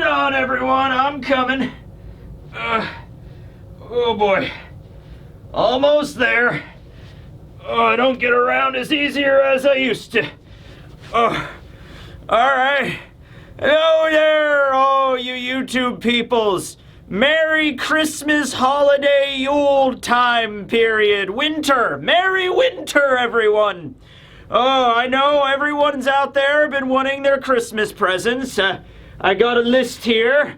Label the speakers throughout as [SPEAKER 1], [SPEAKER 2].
[SPEAKER 1] on, everyone, I'm coming. Oh boy. Almost there. Oh, I don't get around as easier as I used to. Oh, alright. Hello there, all you YouTube peoples. Merry Christmas, holiday, Yule time period, winter. Merry winter, everyone. Oh, I know everyone's out there been wanting their Christmas presents. I got a list here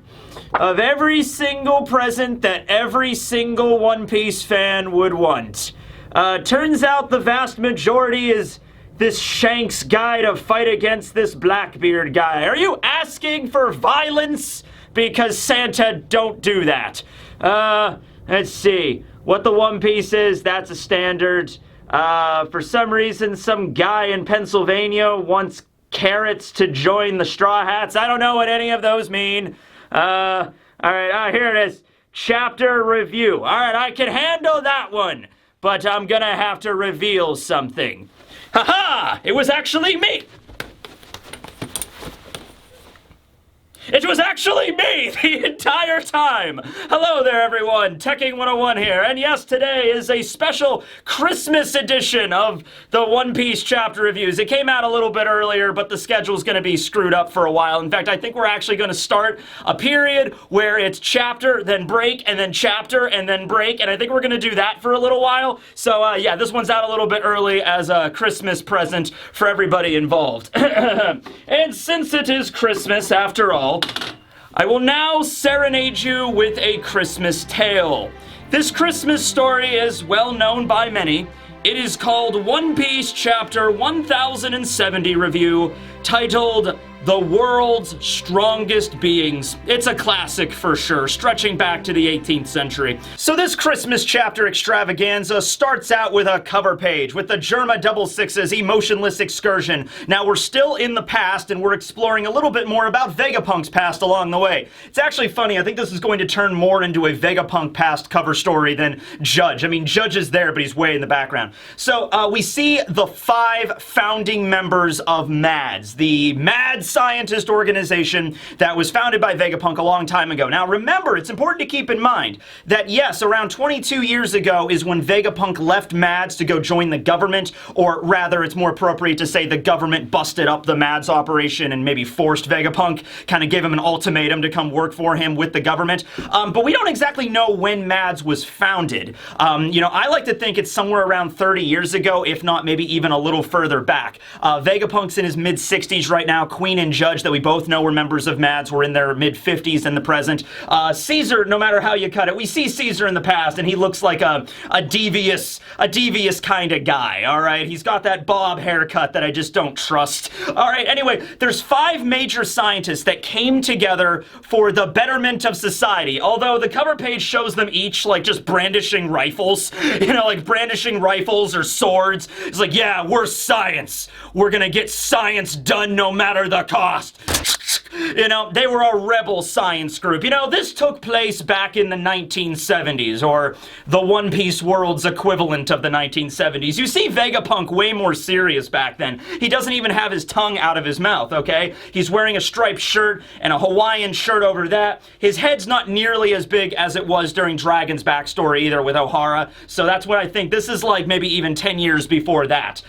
[SPEAKER 1] of every single present that every single One Piece fan would want. Turns out the vast majority is this Shanks guy to fight against this Blackbeard guy. Are you asking for violence? Because Santa don't do that. Let's see. What the One Piece is, that's a standard. For some reason, some guy in Pennsylvania wants carrots to join the Straw Hats. I don't know what any of those mean. Alright, here it is. Chapter review. Alright, I can handle that one. But I'm gonna have to reveal something. Haha! It was actually me! It was actually me the entire time! Hello there, everyone. Tekking101 here. And yes, today is a special Christmas edition of the One Piece chapter reviews. It came out a little bit earlier, but the schedule's going to be screwed up for a while. In fact, I think we're actually going to start a period where it's chapter, then break, and then chapter, and then break. And I think we're going to do that for a little while. So, yeah, this one's out a little bit early as a Christmas present for everybody involved. And since it is Christmas, after all, I will now serenade you with a Christmas tale. This Christmas story is well known by many. It is called One Piece Chapter 1070 Review, titled The World's Strongest Beings. It's a classic for sure, stretching back to the 18th century. So this Christmas chapter extravaganza starts out with a cover page with the Germa Double Six's emotionless excursion. Now we're still in the past and we're exploring a little bit more about Vegapunk's past along the way. It's actually funny, I think this is going to turn more into a Vegapunk past cover story than Judge. I mean, Judge is there, but he's way in the background. So we see the 5 founding members of MADS, the Mad Scientist organization that was founded by Vegapunk a long time ago. Now remember, it's important to keep in mind that yes, around 22 years ago is when Vegapunk left MADS to go join the government, or rather it's more appropriate to say the government busted up the MADS operation and maybe forced Vegapunk, kind of gave him an ultimatum to come work for him with the government. But we don't exactly know when MADS was founded. You know, I like to think it's somewhere around 30 years ago, if not maybe even a little further back. Vegapunk's in his mid-60s right now. Queen and Judge, that we both know were members of MADS, were in their mid-50s in the present. Caesar, no matter how you cut it, we see Caesar in the past, and he looks like a devious kind of guy, alright? He's got that bob haircut that I just don't trust. Alright, anyway, there's 5 major scientists that came together for the betterment of society, although the cover page shows them each, like, just brandishing rifles. You know, like, brandishing rifles or swords. It's like, yeah, we're science. We're gonna get science done no matter the cost. You know, they were a rebel science group. You know, this took place back in the 1970s, or the One Piece world's equivalent of the 1970s. You see Vegapunk way more serious back then. He doesn't even have his tongue out of his mouth, okay? He's wearing a striped shirt and a Hawaiian shirt over that. His head's not nearly as big as it was during Dragon's backstory either with O'Hara, so that's what I think. This is like maybe even 10 years before that.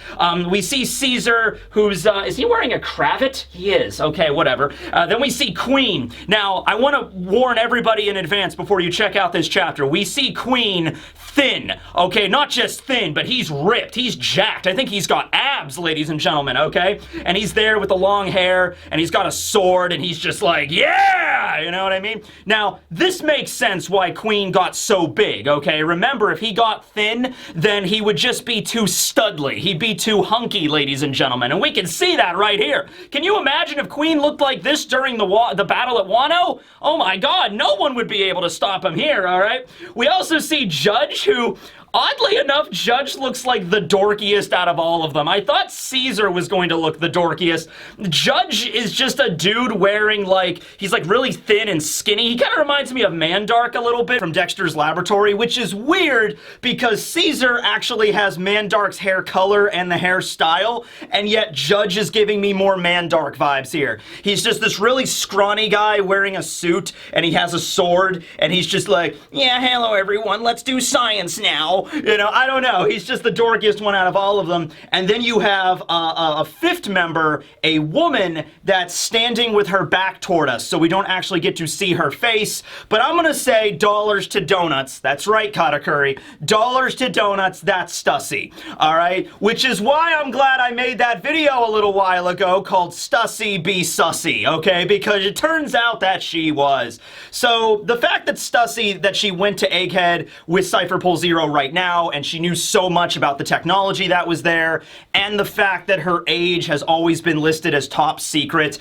[SPEAKER 1] We see Caesar, who's, is he wearing a cravat? He is. Okay, whatever. Then we see Queen. Now, I want to warn everybody in advance before you check out this chapter. We see Queen thin. Okay, not just thin, but he's ripped. He's jacked. I think he's got abs, ladies and gentlemen, okay? And he's there with the long hair, and he's got a sword, and he's just like, yeah! You know what I mean? Now, this makes sense why Queen got so big, okay? Remember, if he got thin, then he would just be too studly. He'd be too hunky, ladies and gentlemen, and we can see that right here. Can you imagine if Queen looked like this during the battle at Wano? Oh my god, no one would be able to stop him here, alright? We also see Judge, who Oddly enough, Judge looks like the dorkiest out of all of them. I thought Caesar was going to look the dorkiest. Judge is just a dude wearing, like, he's like really thin and skinny. He kind of reminds me of Mandark a little bit from Dexter's Laboratory, which is weird because Caesar actually has Mandark's hair color and the hairstyle, and yet Judge is giving me more Mandark vibes here. He's just this really scrawny guy wearing a suit, and he has a sword, and he's just like, yeah, hello everyone, let's do science now. You know, I don't know. He's just the dorkiest one out of all of them. And then you have a fifth member, a woman that's standing with her back toward us, so we don't actually get to see her face. But I'm gonna say dollars to donuts. That's right, Katakuri. Dollars to donuts, that's Stussy. Alright? Which is why I'm glad I made that video a little while ago called Stussy Be Sussy, okay? Because it turns out that she was. So, the fact that Stussy, that she went to Egghead with Cypher Pole Zero right now, and she knew so much about the technology that was there, and the fact that her age has always been listed as top secret,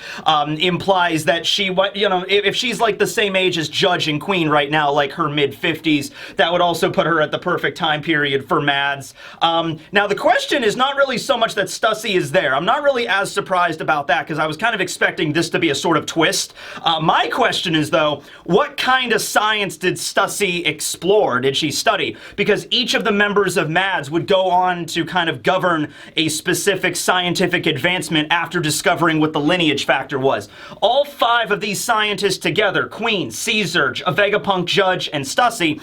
[SPEAKER 1] implies that she, you know, if she's like the same age as Judge and Queen right now, like her mid-50s, that would also put her at the perfect time period for Mads. Now the question is not really so much that Stussy is there. I'm not really as surprised about that, because I was kind of expecting this to be a sort of twist. My question is, though, what kind of science did Stussy explore? Did she study? Because each of the members of Mads would go on to kind of govern a specific scientific advancement after discovering what the lineage factor was. All 5 of these scientists together, Queen, Caesar, Vegapunk, Judge, and Stussy,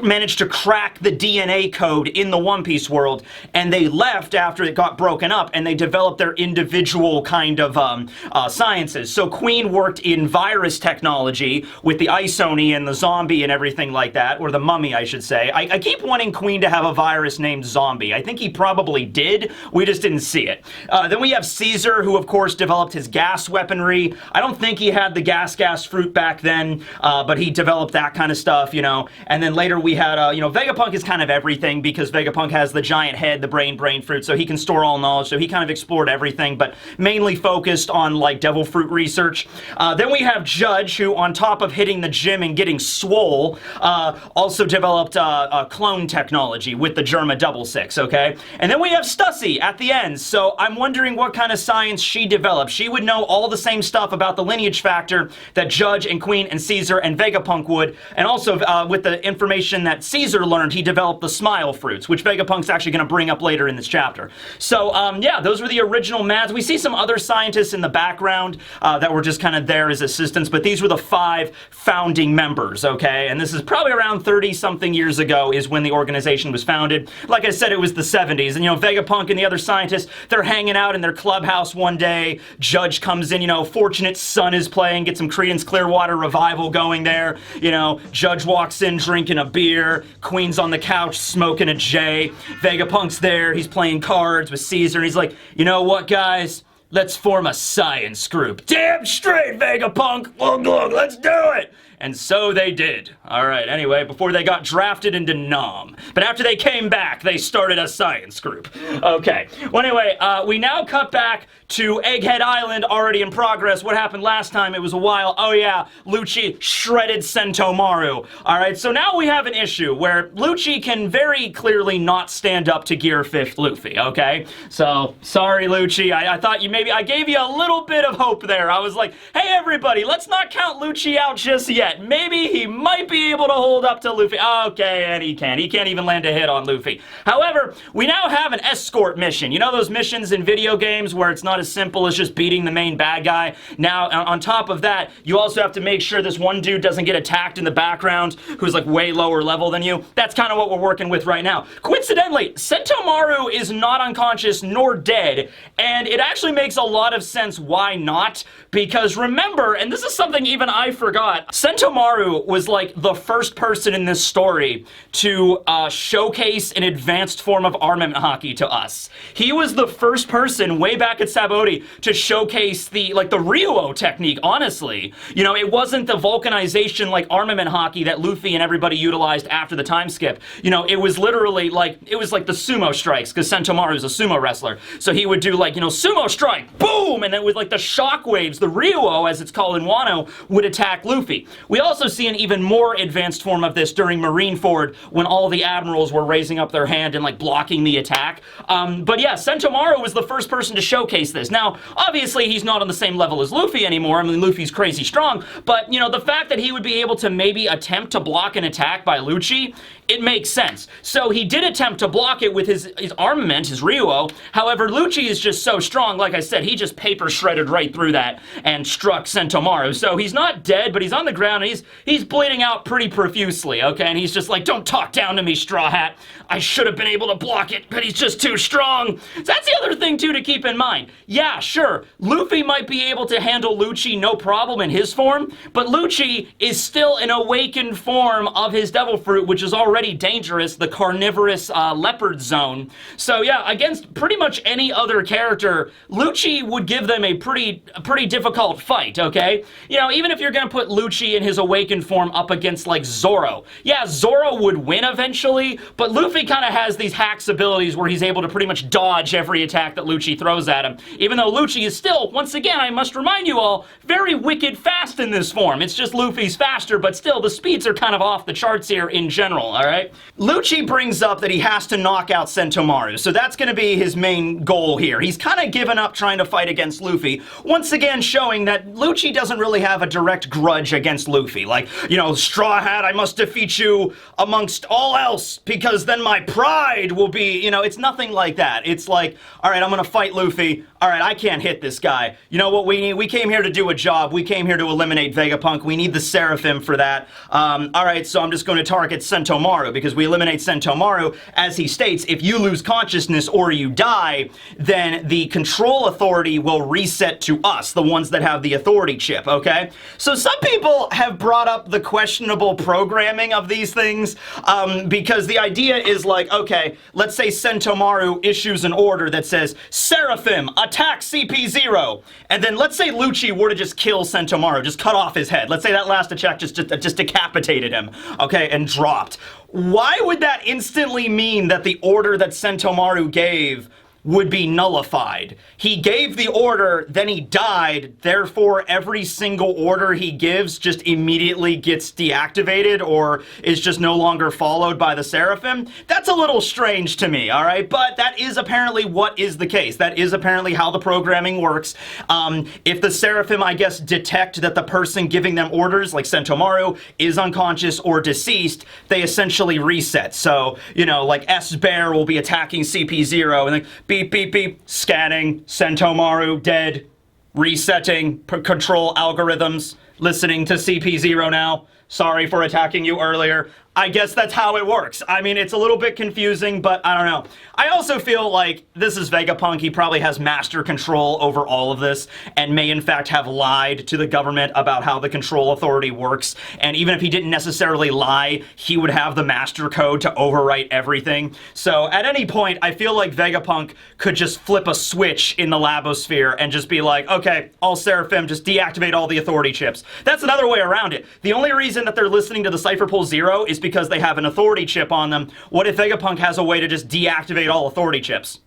[SPEAKER 1] managed to crack the DNA code in the One Piece world, and they left after it got broken up, and they developed their individual kind of sciences. So Queen worked in virus technology with the Isoni and the zombie and everything like that, or the mummy, I should say. I keep wanting Queen to have a virus named Zombie. I think he probably did. We just didn't see it. Then we have Caesar, who of course developed his gas weaponry. I don't think he had the gas fruit back then, but he developed that kind of stuff, you know. And then later we had, you know, Vegapunk is kind of everything because Vegapunk has the giant head, the brain fruit, so he can store all knowledge. So he kind of explored everything, but mainly focused on like devil fruit research. Then we have Judge, who on top of hitting the gym and getting swole, also developed clone technology with the Germa Double Six, okay? And then we have Stussy at the end, so I'm wondering what kind of science she developed. She would know all the same stuff about the lineage factor that Judge and Queen and Caesar and Vegapunk would, and also with the information that Caesar learned, he developed the smile fruits, which Vegapunk's actually going to bring up later in this chapter. So, yeah, those were the original Mads. We see some other scientists in the background that were just kind of there as assistants, but these were the 5 founding members, okay? And this is probably around 30-something years ago is when the organization was founded. Like I said, it was the 70s, and, you know, Vegapunk and the other scientists, they're hanging out in their clubhouse one day. Judge comes in, you know, Fortunate Son is playing, get some Creedence Clearwater Revival going there. You know, Judge walks in drinking a beer, Queen's on the couch smoking a J, Vegapunk's there, he's playing cards with Caesar, and he's like, you know what, guys? Let's form a science group. Damn straight, Vegapunk! Look, let's do it! And so they did. Alright, anyway, before they got drafted into Nam. But after they came back, they started a science group. Okay. Well, anyway, we now cut back to Egghead Island, already in progress. What happened last time? It was a while. Oh yeah, Lucci shredded Sentomaru. Alright, so now we have an issue where Lucci can very clearly not stand up to Gear 5th Luffy, okay? So, sorry Lucci, I thought I gave you a little bit of hope there. I was like, hey everybody, let's not count Lucci out just yet. Maybe he might be able to hold up to Luffy. Okay, and he can. He can't even land a hit on Luffy. However, we now have an escort mission. You know those missions in video games where it's not as simple as just beating the main bad guy? Now, on top of that, you also have to make sure this one dude doesn't get attacked in the background who's like way lower level than you. That's kind of what we're working with right now. Coincidentally, Sentomaru is not unconscious nor dead, and it actually makes a lot of sense why not, because remember, and this is something even I forgot, Sentomaru was like the first person in this story to showcase an advanced form of armament hockey to us. He was the first person way back at Sabaody to showcase the Ryuo technique, honestly. You know, it wasn't the vulcanization like armament hockey that Luffy and everybody utilized after the time skip. You know, it was literally like, it was like the sumo strikes, because Sentomaru is a sumo wrestler. So he would do like, you know, sumo strike, boom, and then with like the shock waves, the Ryuo, as it's called in Wano, would attack Luffy. We also see an even more advanced form of this during Marineford when all the admirals were raising up their hand and like blocking the attack. But yeah, Sentomaru was the first person to showcase this. Now, obviously, he's not on the same level as Luffy anymore. I mean, Luffy's crazy strong, but you know, the fact that he would be able to maybe attempt to block an attack by Lucci, it makes sense. So he did attempt to block it with his armament, his Ryuo. However, Lucci is just so strong, like I said, he just paper shredded right through that and struck Sentomaru. So he's not dead, but he's on the ground and he's bleeding out pretty profusely, okay? And he's just like, don't talk down to me, Straw Hat. I should have been able to block it, but he's just too strong. So that's the other thing, too, to keep in mind. Yeah, sure, Luffy might be able to handle Lucci no problem in his form, but Lucci is still an awakened form of his Devil Fruit, which is already dangerous, the carnivorous leopard zone. So yeah, against pretty much any other character, Lucci would give them a pretty difficult fight, okay? You know, even if you're gonna put Lucci in his awakened form up against, like, Zoro. Yeah, Zoro would win eventually, but Luffy kind of has these hacks abilities where he's able to pretty much dodge every attack that Lucci throws at him, even though Lucci is still, once again, I must remind you all, very wicked fast in this form. It's just Luffy's faster, but still, the speeds are kind of off the charts here in general, alright? Lucci brings up that he has to knock out Sentomaru, so that's gonna be his main goal here. He's kind of given up trying to fight against Luffy, once again showing that Lucci doesn't really have a direct grudge against Luffy. Like, you know, Straw Hat, I must defeat you amongst all else, because then my pride will be, you know, it's nothing like that. It's like, alright, I'm gonna fight Luffy. Alright, I can't hit this guy. You know what we need? We came here to do a job. We came here to eliminate Vegapunk. We need the Seraphim for that. Alright, so I'm just going to target Sentomaru, because we eliminate Sentomaru. As he states, if you lose consciousness or you die, then the control authority will reset to us, the ones that have the authority chip, okay? So some people have brought up the questionable programming of these things, because the idea is like, okay, let's say Sentomaru issues an order that says, Seraphim, attack CP0, and then let's say Lucci were to just kill Sentomaru, just cut off his head. Let's say that last attack just decapitated him, okay, and dropped. Why would that instantly mean that the order that Sentomaru gave would be nullified? He gave the order, then he died, therefore every single order he gives just immediately gets deactivated or is just no longer followed by the Seraphim? That's a little strange to me, alright? But that is apparently what is the case. That is apparently how the programming works. If the Seraphim, I guess, detect that the person giving them orders, like Sentomaru, is unconscious or deceased, they essentially reset. So, you know, like S-Bear will be attacking CP0 and then beep, beep, beep, scanning, Sentomaru, dead, resetting, control algorithms, listening to CP0 now, sorry for attacking you earlier. I guess that's how it works. I mean, it's a little bit confusing, but I don't know. I also feel like this is Vegapunk. He probably has master control over all of this and may in fact have lied to the government about how the control authority works. And even if he didn't necessarily lie, he would have the master code to overwrite everything. So at any point, I feel like Vegapunk could just flip a switch in the Labosphere and just be like, okay, all Seraphim, just deactivate all the authority chips. That's another way around it. The only reason that they're listening to the Cypher Pole Zero is because they have an authority chip on them. What if Vegapunk has a way to just deactivate all authority chips?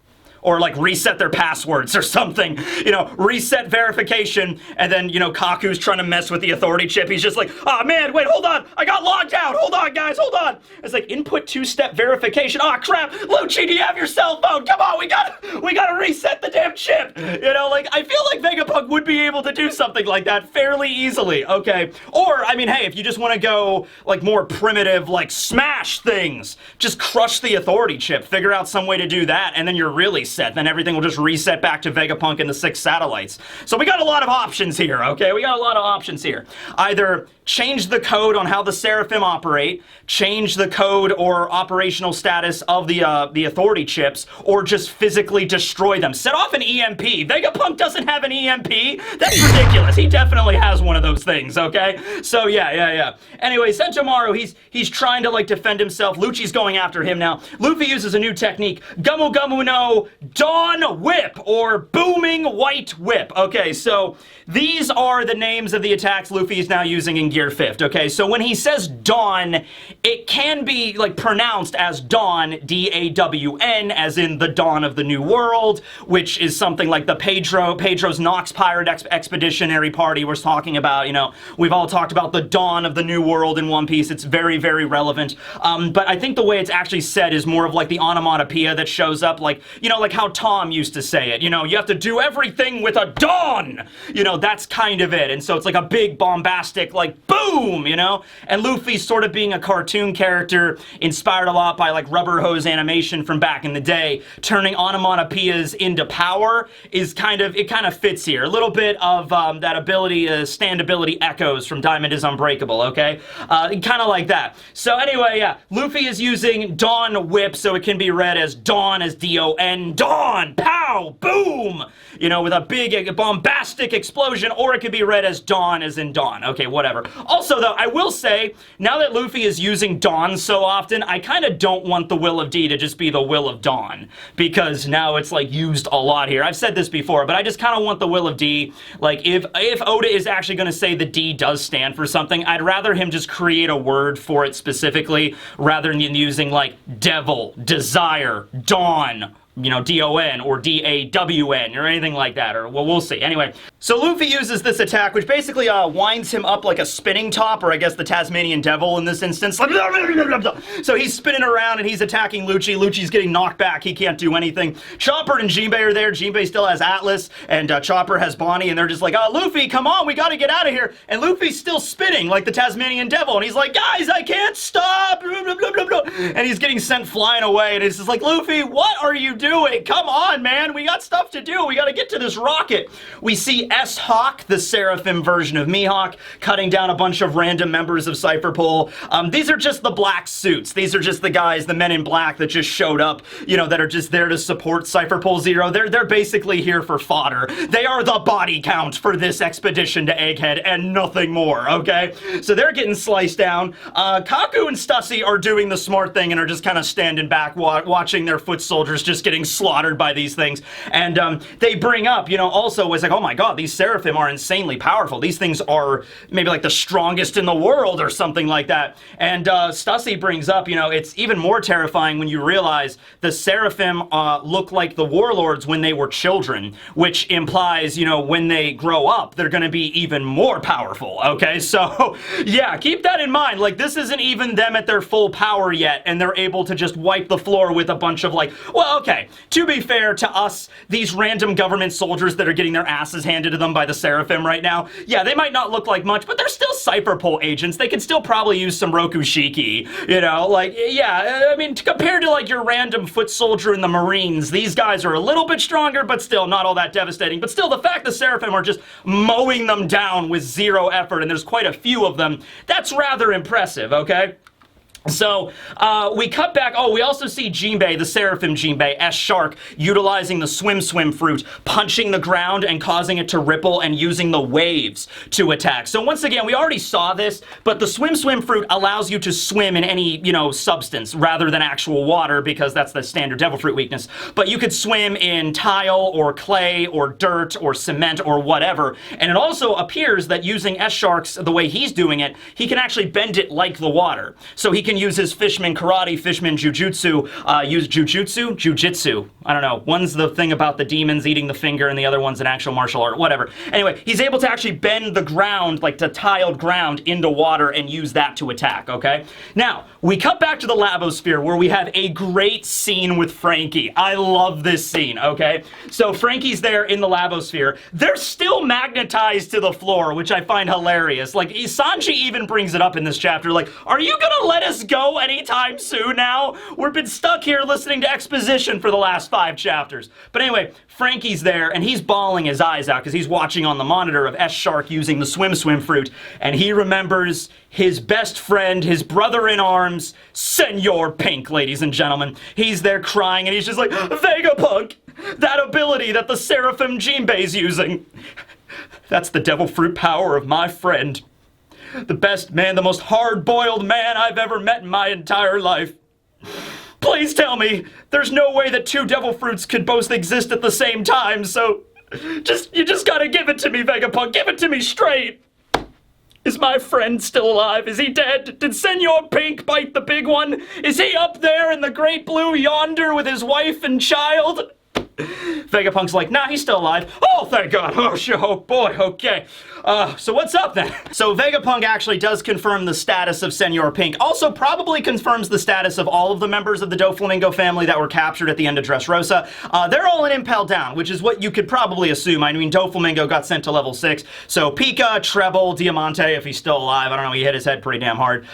[SPEAKER 1] Or like reset their passwords or something, you know, reset verification, and then, you know, Kaku's trying to mess with the authority chip. He's just like, oh man, wait, hold on, I got logged out, hold on guys, hold on. It's like input two-step verification. Oh crap, Lucci, do you have your cell phone? Come on, we gotta reset the damn chip. You know, like, I feel like Vegapunk would be able to do something like that fairly easily, okay? Or, I mean, hey, if you just want to go, like, more primitive, like, smash things, just crush the authority chip, figure out some way to do that, and then you're really set. Then everything will just reset back to Vegapunk and the 6 satellites. So we got a lot of options here, okay? We got a lot of options here. Either change the code on how the Seraphim operate, change the code or operational status of the authority chips, or just physically destroy them. Set off an EMP. Vegapunk doesn't have an EMP? That's ridiculous. He definitely has one of those things, okay? So yeah. Anyway, Sentomaru, he's trying to, like, defend himself. Lucci's going after him now. Luffy uses a new technique. Gumu Gumu no Dawn Whip, or Booming White Whip. Okay, so these are the names of the attacks Luffy is now using in Gear 5th. Okay, so when he says Dawn, it can be like pronounced as Dawn, D-A-W-N, as in the dawn of the new world, which is something like the Pedro's Nox Pirate Expeditionary Party was talking about. You know, we've all talked about the dawn of the new world in One Piece. It's very, very relevant. But I think the way it's actually said is more of like the onomatopoeia that shows up, like, you know, like how Tom used to say it. You know, you have to do everything with a dawn. You know, that's kind of it. And so it's like a big bombastic, like, boom, you know? And Luffy's sort of being a cartoon character, inspired a lot by like rubber hose animation from back in the day. Turning onomatopoeias into power is kind of, it kind of fits here. A little bit of that ability, standability echoes from Diamond is Unbreakable, okay? Kind of like that. So anyway, yeah, Luffy is using Dawn Whip, so it can be read as Dawn, as D-O-N, Dawn, pow, boom, you know, with a big bombastic explosion, or it could be read as Dawn, as in Dawn. Okay, whatever. Also, though, I will say, now that Luffy is using Dawn so often, I kind of don't want the Will of D to just be the Will of Dawn, because now it's, like, used a lot here. I've said this before, but I just kind of want the Will of D. Like, if Oda is actually going to say the D does stand for something, I'd rather him just create a word for it specifically, rather than using, like, Devil, Desire, Dawn, you know, D-O-N or D-A-W-N or anything like that, or, well, we'll see. Anyway, so Luffy uses this attack, which basically winds him up like a spinning top, or I guess the Tasmanian Devil in this instance. So he's spinning around and he's attacking Lucci. Lucci's getting knocked back. He can't do anything. Chopper and Jinbei are there. Jinbei still has Atlas, and Chopper has Bonnie, and they're just like, Luffy, come on, we gotta get out of here. And Luffy's still spinning like the Tasmanian Devil, and he's like, guys, I can't stop. And he's getting sent flying away, and it's just like, Luffy, what are you doing? Come on, man. We got stuff to do. We got to get to this rocket. We see S-Hawk, the Seraphim version of Mihawk, cutting down a bunch of random members of Cypherpole. These are just the black suits. These are just the guys, the men in black that just showed up, you know, that are just there to support Cypherpole Zero. They're basically here for fodder. They are the body count for this expedition to Egghead and nothing more, okay? So they're getting sliced down. Kaku and Stussy are doing the smart thing and are just kind of standing back watching their foot soldiers just getting slaughtered by these things. And they bring up, you know, also it's like, oh my god, these Seraphim are insanely powerful. These things are maybe like the strongest in the world or something like that. And Stussy brings up, you know, it's even more terrifying when you realize the Seraphim look like the warlords when they were children, which implies, you know, when they grow up, they're going to be even more powerful, okay? So, yeah, keep that in mind. Like, this isn't even them at their full power yet, and they're able to just wipe the floor with a bunch of, like, well, okay, to be fair to us, these random government soldiers that are getting their asses handed to them by the Seraphim right now, yeah, they might not look like much, but they're still Cypherpole agents. They can still probably use some Rokushiki, you know? Like, yeah, I mean, compared to, like, your random foot soldier in the Marines, these guys are a little bit stronger, but still not all that devastating. But still, the fact the Seraphim are just mowing them down with zero effort, and there's quite a few of them, that's rather impressive, okay? So, we cut back. Oh, we also see Jinbei, the Seraphim Jinbei, S-Shark, utilizing the swim fruit, punching the ground and causing it to ripple and using the waves to attack. So once again, we already saw this, but the swim fruit allows you to swim in any, you know, substance rather than actual water, because that's the standard devil fruit weakness. But you could swim in tile or clay or dirt or cement or whatever. And it also appears that using S-Sharks the way he's doing it, he can actually bend it like the water. So he can use his Fishman Karate, Fishman Jujutsu, use Jujitsu. I don't know. One's the thing about the demons eating the finger, and the other one's an actual martial art, whatever. Anyway, he's able to actually bend the ground, like the tiled ground, into water and use that to attack, okay? Now, we cut back to the Labosphere, where we have a great scene with Frankie. I love this scene, okay? So Frankie's there in the Labosphere. They're still magnetized to the floor, which I find hilarious. Like, Sanji even brings it up in this chapter, like, are you gonna let us go anytime soon now? We've been stuck here listening to exposition for the last 5 chapters. But anyway, Frankie's there, and he's bawling his eyes out because he's watching on the monitor of S-Shark using the swim fruit, and he remembers his best friend, his brother in arms, Senor Pink, ladies and gentlemen. He's there crying, and he's just like, Vegapunk! That ability that the Seraphim Jinbei's using. That's the devil fruit power of my friend. The best man, the most hard-boiled man I've ever met in my entire life. Please tell me there's no way that two devil fruits could both exist at the same time, so you just gotta give it to me, Vegapunk. Give it to me straight. Is my friend still alive? Is he dead? Did Senor Pink bite the big one? Is he up there in the great blue yonder with his wife and child? Vegapunk's like, nah, he's still alive. Oh, thank God. Oh, sure. Oh, boy. Okay. So what's up then? So Vegapunk actually does confirm the status of Senor Pink. Also probably confirms the status of all of the members of the Doflamingo family that were captured at the end of Dressrosa. They're all in Impel Down, which is what you could probably assume. I mean, Doflamingo got sent to level 6. So Pika, Treble, Diamante, if he's still alive. I don't know. He hit his head pretty damn hard.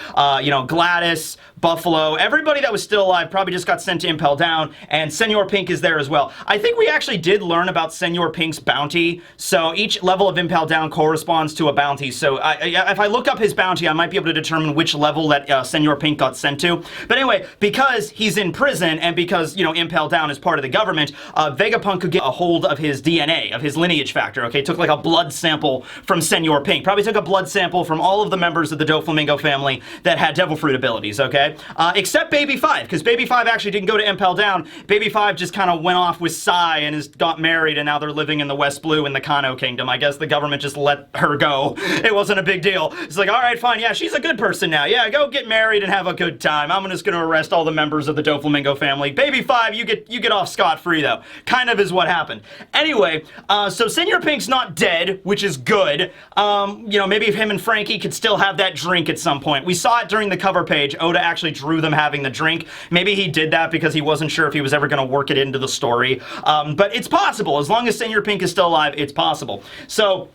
[SPEAKER 1] You know, Gladys, Buffalo, everybody that was still alive probably just got sent to Impel Down, and Senor Pink is there as well. I think we actually did learn about Senor Pink's bounty, so each level of Impel Down corresponds to a bounty, so if I look up his bounty, I might be able to determine which level that Senor Pink got sent to. But anyway, because he's in prison, and because, you know, Impel Down is part of the government, Vegapunk could get a hold of his DNA, of his lineage factor, okay? Took like a blood sample from Senor Pink. Probably took a blood sample from all of the members of the Doflamingo family that had Devil Fruit abilities, okay? Except Baby 5, because Baby 5 actually didn't go to Impel Down. Baby 5 just kind of went off with Sai and got married, and now they're living in the West Blue in the Kano Kingdom. I guess the government just let her go. It wasn't a big deal. It's like, all right, fine, yeah, she's a good person now. Yeah, go get married and have a good time. I'm just gonna arrest all the members of the Doflamingo family. Baby 5, you get off scot-free, though. Kind of is what happened. Anyway, so Senor Pink's not dead, which is good. You know, maybe if him and Frankie could still have that drink at some point. We saw it during the cover page. Oda actually drew them having the drink. Maybe he did that because he wasn't sure if he was ever going to work it into the story. But it's possible. As long as Senor Pink is still alive, it's possible. So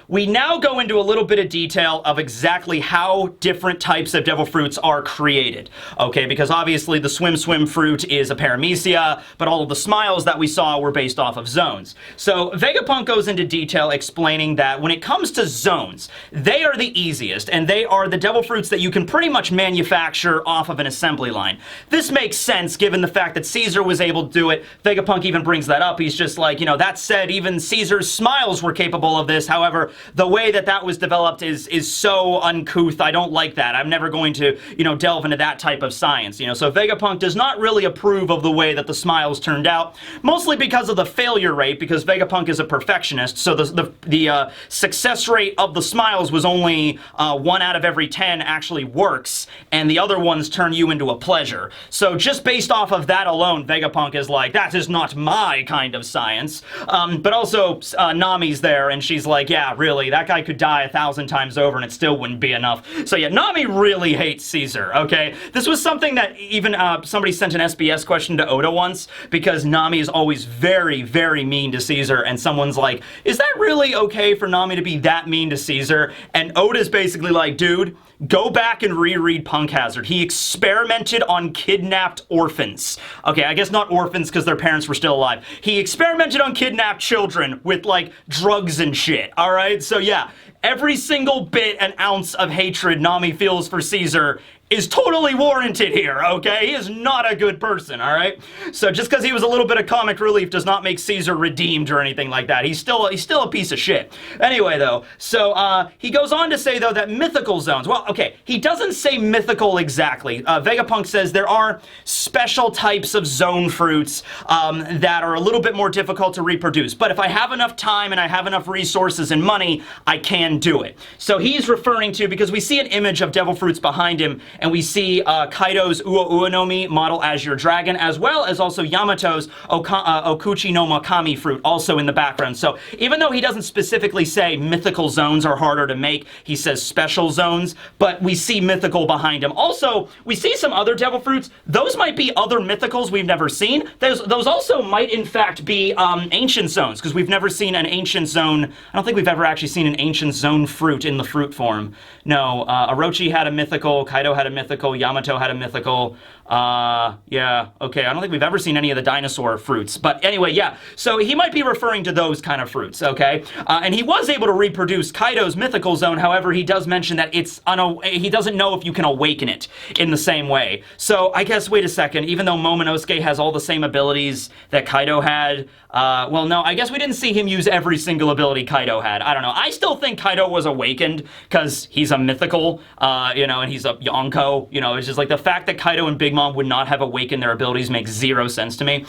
[SPEAKER 1] we now go into a little bit of detail of exactly how different types of devil fruits are created. Okay, because obviously the swim fruit is a paramecia, but all of the smiles that we saw were based off of zones. So Vegapunk goes into detail explaining that when it comes to zones, they are the easiest, and they are the devil fruits that you can pretty much manufacture off of an assembly line. This makes sense given the fact that Caesar was able to do it. Vegapunk even brings that up. He's just like, you know, that said, even Caesar's smiles were capable of this. However, the way that was developed is so uncouth. I don't like that. I'm never going to, you know, delve into that type of science, you know. So Vegapunk does not really approve of the way that the smiles turned out, mostly because of the failure rate, because Vegapunk is a perfectionist, so the success rate of the smiles was only 1 out of every 10 actually works, and the other ones turn you into a pleasure. So just based off of that alone, Vegapunk is like, that is not my kind of science. But also, Nami's there, and she's like, yeah, really, that guy could die 1,000 times over and it still wouldn't be enough. So yeah, Nami really hates Caesar, okay? This was something that even somebody sent an SBS question to Oda once, because Nami is always very, very mean to Caesar, and someone's like, is that really okay for Nami to be that mean to Caesar? And Oda's basically like, dude, go back and reread Punk Hazard. He experimented on kidnapped orphans. Okay, I guess not orphans because their parents were still alive. He experimented on kidnapped children with, like, drugs and shit, alright? So yeah, every single bit and ounce of hatred Nami feels for Caesar is totally warranted here, okay? He is not a good person, all right? So just because he was a little bit of comic relief does not make Caesar redeemed or anything like that. He's still a piece of shit. Anyway, though, so he goes on to say, though, that mythical zones, well, okay, he doesn't say mythical exactly. Vegapunk says there are special types of zone fruits that are a little bit more difficult to reproduce, but if I have enough time and I have enough resources and money, I can do it. So he's referring to, because we see an image of devil fruits behind him, and we see Kaido's Ua Ua no Mi, model Azure Dragon, as well as also Yamato's Okuchi no Makami fruit, also in the background. So even though he doesn't specifically say mythical zones are harder to make, he says special zones, but we see mythical behind him. Also, we see some other devil fruits. Those might be other mythicals we've never seen. Those also might, in fact, be ancient zones, because we've never seen an ancient zone. I don't think we've ever actually seen an ancient zone fruit in the fruit form. No, Orochi had a mythical, Kaido had a mythical, Yamato had a mythical, yeah, okay, I don't think we've ever seen any of the dinosaur fruits, but anyway, yeah, so he might be referring to those kind of fruits, okay, and he was able to reproduce Kaido's mythical zone. However, he does mention that he doesn't know if you can awaken it in the same way. So I guess, wait a second, even though Momonosuke has all the same abilities that Kaido had, well, no, I guess we didn't see him use every single ability Kaido had. I don't know. I still think Kaido was awakened because he's a mythical, you know, and he's a Yonko. You know, it's just like the fact that Kaido and Big Mom would not have awakened their abilities makes zero sense to me.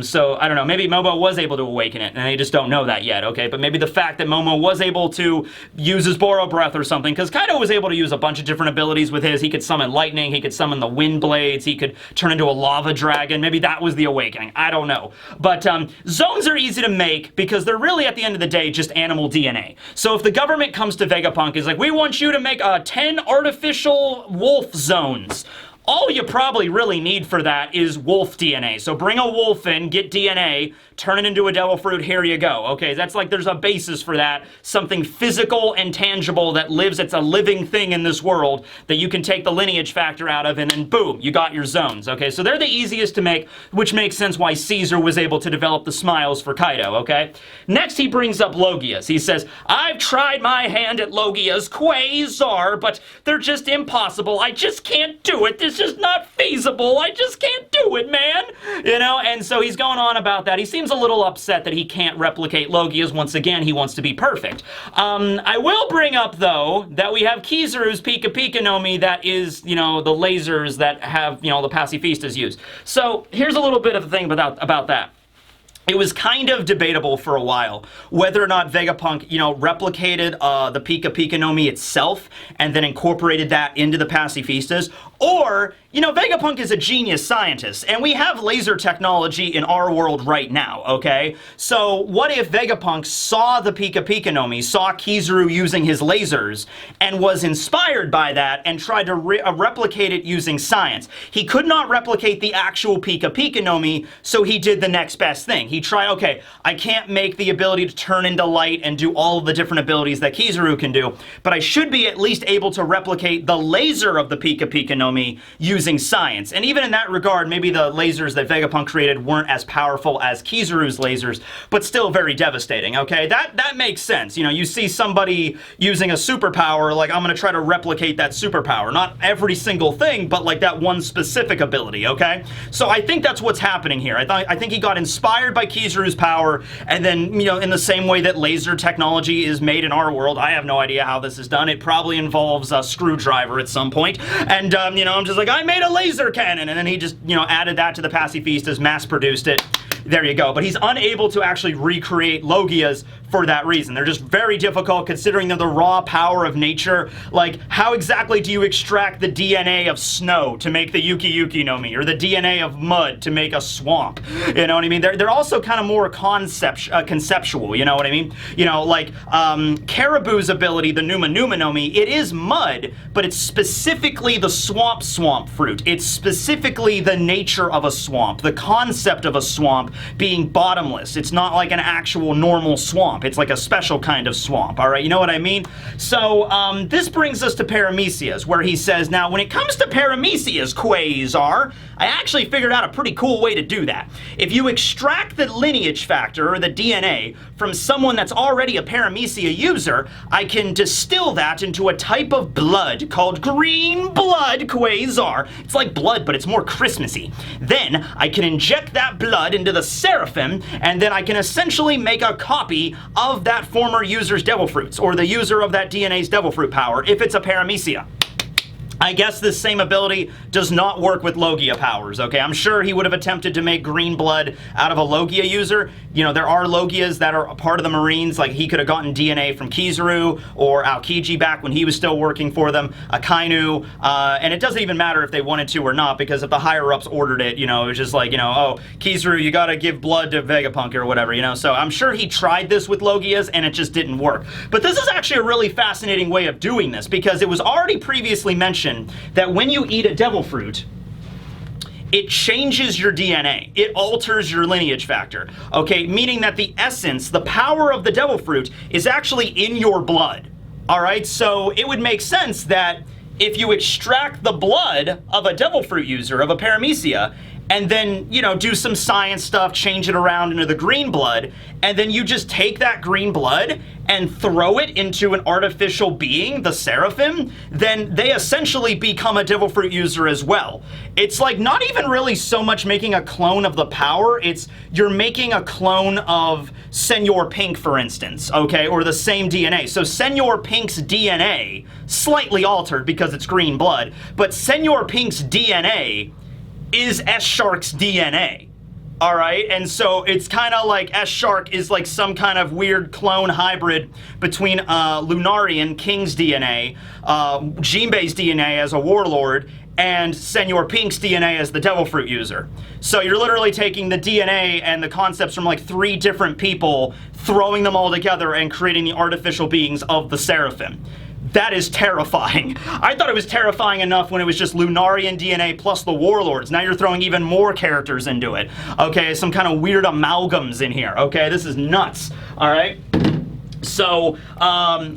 [SPEAKER 1] So I don't know, maybe Momo was able to awaken it, and they just don't know that yet, okay? But maybe the fact that Momo was able to use his Boro Breath or something, because Kaido was able to use a bunch of different abilities with his. He could summon lightning, he could summon the wind blades, he could turn into a lava dragon. Maybe that was the awakening. I don't know. But zones are easy to make because they're really, at the end of the day, just animal DNA. So if the government comes to Vegapunk is like, we want you to make 10 artificial wolf zones. All you probably really need for that is wolf DNA. So bring a wolf in, get DNA, turn it into a devil fruit, here you go. Okay, that's like there's a basis for that. Something physical and tangible that lives, it's a living thing in this world that you can take the lineage factor out of and then boom, you got your zones. Okay, so they're the easiest to make, which makes sense why Caesar was able to develop the smiles for Kaido, okay? Next he brings up Logias. He says, I've tried my hand at Logias, Quasar, but they're just impossible. I just can't do it. It's just not feasible. I just can't do it, man. You know, and so he's going on about that. He seems a little upset that he can't replicate Logias. Once again, he wants to be perfect. I will bring up, though, that we have Kizaru's Pika Pika no Mi that is, you know, the lasers that have, you know, the pacifistas use. So here's a little bit of the thing about that. It was kind of debatable for a while whether or not Vegapunk, you know, replicated the Pika Pika no Mi itself and then incorporated that into the pacifistas, or, you know, Vegapunk is a genius scientist, and we have laser technology in our world right now, okay? So what if Vegapunk saw the Pika Pika no Mi, saw Kizaru using his lasers, and was inspired by that and tried to replicate it using science? He could not replicate the actual Pika Pika no Mi, so he did the next best thing. He tried, okay, I can't make the ability to turn into light and do all of the different abilities that Kizaru can do, but I should be at least able to replicate the laser of the Pika Pika no Mi using science. And even in that regard, maybe the lasers that Vegapunk created weren't as powerful as Kizaru's lasers, but still very devastating, okay? That makes sense. You know, you see somebody using a superpower, like, I'm gonna try to replicate that superpower. Not every single thing, but like that one specific ability, okay? So I think that's what's happening here. I think he got inspired by Kizaru's power, and then, you know, in the same way that laser technology is made in our world, I have no idea how this is done. It probably involves a screwdriver at some point, and, you know, I'm just like, I made a laser cannon, and then he just, you know, added that to the pacifistas, mass-produced it. There you go. But he's unable to actually recreate Logias for that reason. They're just very difficult considering they're the raw power of nature. Like, how exactly do you extract the DNA of snow to make the Yuki Yuki no Mi, or the DNA of mud to make a swamp? You know what I mean? They're also kind of more conceptual, you know what I mean? You know, like, Caribou's ability, the Numa Numa no Mi, it is mud, but it's specifically the swamp fruit. It's specifically the nature of a swamp, the concept of a swamp being bottomless. It's not like an actual normal swamp. It's like a special kind of swamp, all right? You know what I mean? So, this brings us to Paramecia's, where he says, now, when it comes to Paramecia's Quasar, I actually figured out a pretty cool way to do that. If you extract the lineage factor, or the DNA, from someone that's already a Paramecia user, I can distill that into a type of blood called green blood Quasar. It's like blood, but it's more Christmassy. Then, I can inject that blood into the Seraphim, and then I can essentially make a copy of that former user's devil fruits, or the user of that DNA's devil fruit power, if it's a Paramecia. I guess this same ability does not work with Logia powers, okay? I'm sure he would have attempted to make green blood out of a Logia user. You know, there are Logias that are a part of the Marines, like he could have gotten DNA from Kizaru or Aokiji back when he was still working for them, Akainu, and it doesn't even matter if they wanted to or not, because if the higher-ups ordered it, you know, it was just like, you know, oh, Kizaru, you gotta give blood to Vegapunk or whatever, you know? So I'm sure he tried this with Logias, and it just didn't work. But this is actually a really fascinating way of doing this, because it was already previously mentioned that when you eat a devil fruit, it changes your DNA. It alters your lineage factor, okay? Meaning that the essence, the power of the devil fruit is actually in your blood, all right? So it would make sense that if you extract the blood of a devil fruit user, of a Paramecia, and then, you know, do some science stuff, change it around into the green blood, and then you just take that green blood and throw it into an artificial being, the Seraphim, then they essentially become a Devil Fruit user as well. It's like not even really so much making a clone of the power, it's you're making a clone of Senor Pink, for instance, okay, or the same DNA. So Senor Pink's DNA, slightly altered because it's green blood, but Senor Pink's DNA is S-Shark's DNA. All right, and so it's kind of like S-Shark is like some kind of weird clone hybrid between Lunarian, King's DNA, Jinbei's DNA as a warlord, and Senor Pink's DNA as the Devil Fruit user. So you're literally taking the DNA and the concepts from like 3 different people, throwing them all together and creating the artificial beings of the Seraphim. That is terrifying. I thought it was terrifying enough when it was just Lunarian DNA plus the Warlords. Now you're throwing even more characters into it. Okay, some kind of weird amalgams in here. Okay, this is nuts. All right. So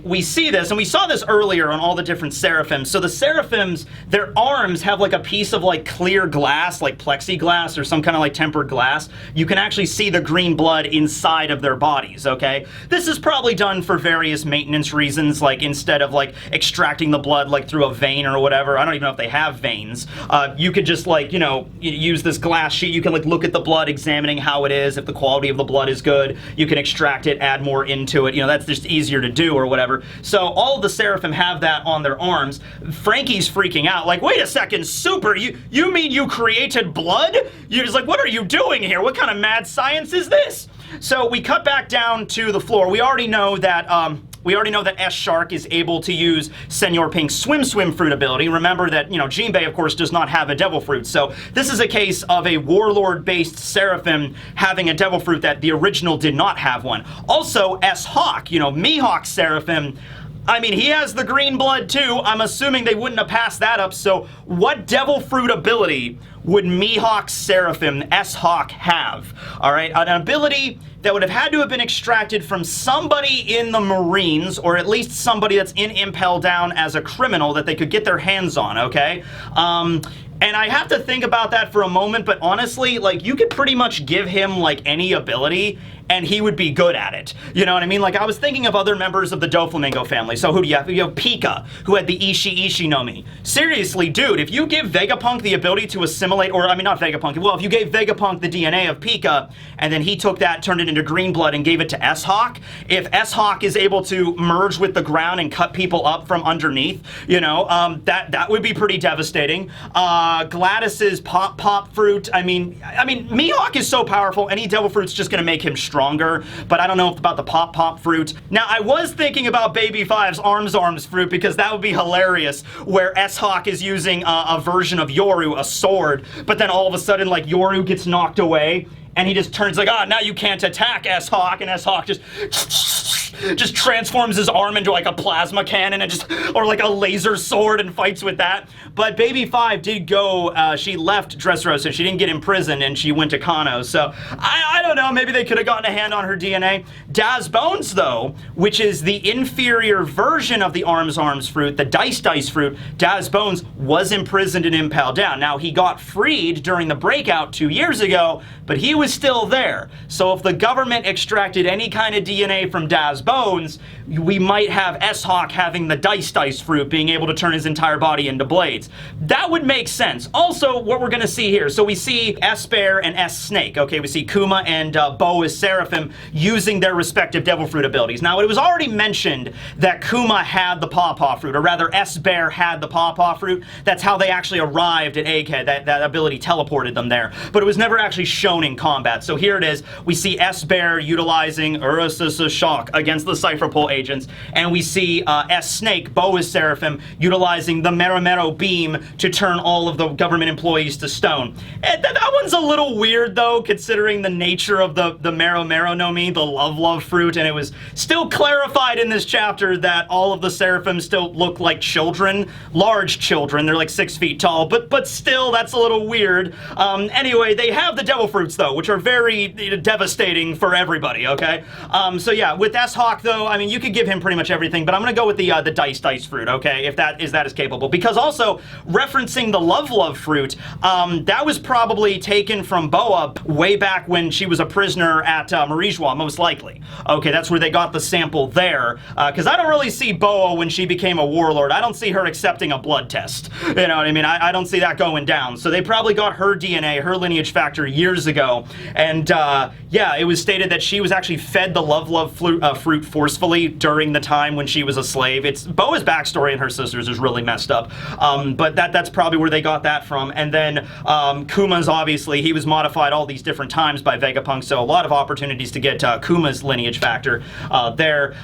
[SPEAKER 1] we see this, and we saw this earlier on all the different Seraphims. So the Seraphims, their arms have like a piece of like clear glass, like plexiglass or some kind of like tempered glass. You can actually see the green blood inside of their bodies, okay? This is probably done for various maintenance reasons, like instead of like extracting the blood like through a vein or whatever. I don't even know if they have veins. You could just like, you know, use this glass sheet. You can like look at the blood, examining how it is, if the quality of the blood is good. You can extract it, add more into it. You know, that's just easier to do or whatever. So all of the Seraphim have that on their arms. Frankie's freaking out, like, wait a second, Super, you mean you created blood? He's like, what are you doing here? What kind of mad science is this? So we cut back down to the floor. We already know that S-Shark is able to use Senor Pink's Swim Fruit ability. Remember that, you know, Jinbei, of course, does not have a Devil Fruit. So this is a case of a Warlord-based Seraphim having a Devil Fruit that the original did not have one. Also, S-Hawk, you know, Mihawk's Seraphim, I mean, he has the green blood too. I'm assuming they wouldn't have passed that up. So what Devil Fruit ability would Mihawk's Seraphim S-Hawk have? All right, an ability that would have had to have been extracted from somebody in the Marines, or at least somebody that's in Impel Down as a criminal that they could get their hands on, okay? And I have to think about that for a moment, but honestly, like, you could pretty much give him, like, any ability, and he would be good at it. You know what I mean? Like, I was thinking of other members of the Doflamingo family. So who do you have? You have Pika, who had the Ishi no Mi. Seriously, dude, if you give Vegapunk the ability to assimilate, or, I mean, not Vegapunk, well, if you gave Vegapunk the DNA of Pika, and then he took that, turned it into green blood, and gave it to S-Hawk, if S-Hawk is able to merge with the ground and cut people up from underneath, you know, that would be pretty devastating. Gladys's Pop Fruit, I mean, Mihawk is so powerful, any Devil Fruit's just gonna make him stronger, but I don't know about the Pop Fruit. Now, I was thinking about Baby Five's Arms Fruit, because that would be hilarious, where S-Hawk is using a version of Yoru, a sword, but then all of a sudden, like, Yoru gets knocked away, and he just turns like, now you can't attack S-Hawk, and S-Hawk just transforms his arm into like a plasma cannon and or like a laser sword and fights with that. But Baby Five did go, she left Dressrosa, she didn't get imprisoned, and she went to Kano. So I don't know, maybe they could have gotten a hand on her DNA. Daz Bones, though, which is the inferior version of the Arms Fruit, the Dice Fruit, Daz Bones was imprisoned in Impel Down. Now, he got freed during the breakout 2 years ago, but he was still there. So if the government extracted any kind of DNA from Daz Bones, we might have S-Hawk having the Dice Fruit, being able to turn his entire body into blades. That would make sense. Also, what we're gonna see here, so we see S-Bear and S-Snake, okay? We see Kuma and Bo as Seraphim using their respective Devil Fruit abilities. Now, it was already mentioned that Kuma had the Paw Fruit, or rather, S-Bear had the Paw Fruit. That's how they actually arrived at Egghead. That ability teleported them there. But it was never actually shown in combat. So here it is. We see S-Bear utilizing Urusasa Shock against the Cypher Pole agents, and we see S-Snake, Bo as Seraphim, utilizing the Mero Beam to turn all of the government employees to stone. And that one's a little weird, though, considering the nature of the Mero no Mi, the Love Fruit, and it was still clarified in this chapter that all of the Seraphim still look like children, large children. They're like 6 feet tall, but still, that's a little weird. Anyway, they have the Devil Fruits, though, which are very devastating for everybody, okay? So yeah, with S-Hawk Mihawk, though, I mean, you could give him pretty much everything, but I'm going to go with the dice fruit, okay, if that is capable. Because also, referencing the love fruit, that was probably taken from Boa way back when she was a prisoner at Marijois, most likely. Okay, that's where they got the sample there. Because I don't really see Boa when she became a warlord. I don't see her accepting a blood test. You know what I mean? I don't see that going down. So they probably got her DNA, her lineage factor years ago. And yeah, it was stated that she was actually fed the love fruit forcefully during the time when she was a slave. Boa's backstory and her sisters is really messed up. But that's probably where they got that from. And then Kuma's, obviously, he was modified all these different times by Vegapunk, so a lot of opportunities to get Kuma's lineage factor there.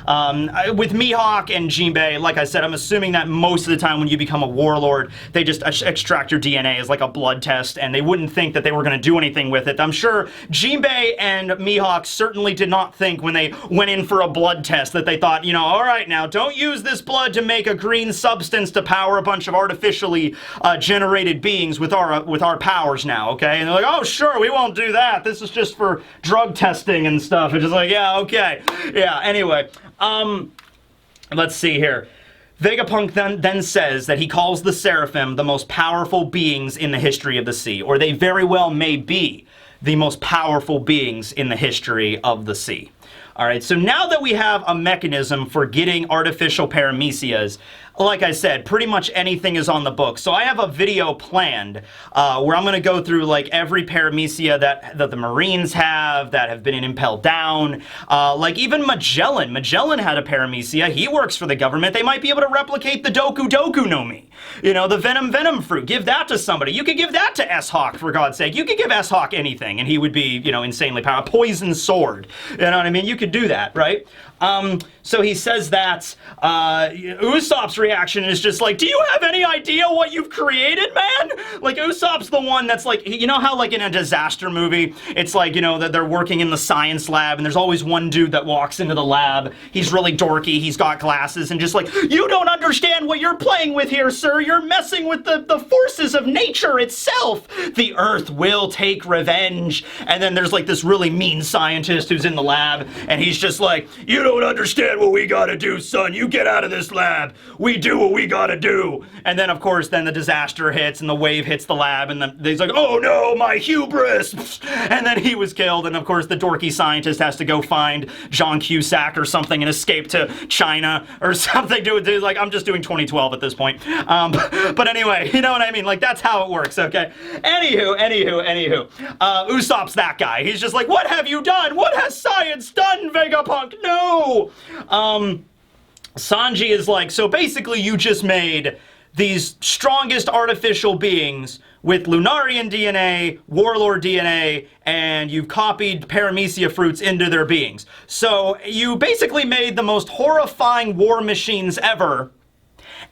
[SPEAKER 1] With Mihawk and Jinbei, like I said, I'm assuming that most of the time when you become a warlord, they just extract your DNA as like a blood test, and they wouldn't think that they were going to do anything with it. I'm sure Jinbei and Mihawk certainly did not think when they went in for a blood test that they thought, you know, all right, now don't use this blood to make a green substance to power a bunch of artificially generated beings with our powers now, okay? And they're like, oh, sure, we won't do that. This is just for drug testing and stuff. It's just like, yeah, okay. Yeah, anyway, let's see here. Vegapunk then says that he calls the Seraphim the most powerful beings in the history of the sea, or they very well may be the most powerful beings in the history of the sea. All right, so now that we have a mechanism for getting artificial paramecias, like I said, pretty much anything is on the book. So I have a video planned where I'm going to go through like every paramecia that the Marines have, that have been impelled down. Like even Magellan. Magellan had a paramecia. He works for the government. They might be able to replicate the Doku no Mi. You know, the Venom fruit. Give that to somebody. You could give that to S-Hawk, for God's sake. You could give S-Hawk anything, and he would be, you know, insanely powerful. A poison sword. You know what I mean? You could do that, right? So he says that Usopp's reaction is just like, do you have any idea what you've created, man? Like, Usopp's the one that's like, you know how like in a disaster movie, it's like, you know, that they're working in the science lab and there's always one dude that walks into the lab. He's really dorky, he's got glasses, and just like, you don't understand what you're playing with here, sir. You're messing with the forces of nature itself. The Earth will take revenge. And then there's like this really mean scientist who's in the lab, and he's just like, you don't understand what we gotta do, son. You get out of this lab. We do what we gotta do. And then, of course, then the disaster hits and the wave hits the lab, and he's like, oh no, my hubris. And then he was killed, and of course the dorky scientist has to go find John Cusack or something and escape to China or something. Like, I'm just doing 2012 at this point. But anyway, you know what I mean? Like, that's how it works, okay? Anywho. Usopp's that guy. He's just like, what have you done? What has science done, Vegapunk? No! Sanji is like, so basically you just made these strongest artificial beings with Lunarian DNA, Warlord DNA, and you've copied Paramecia fruits into their beings. So you basically made the most horrifying war machines ever,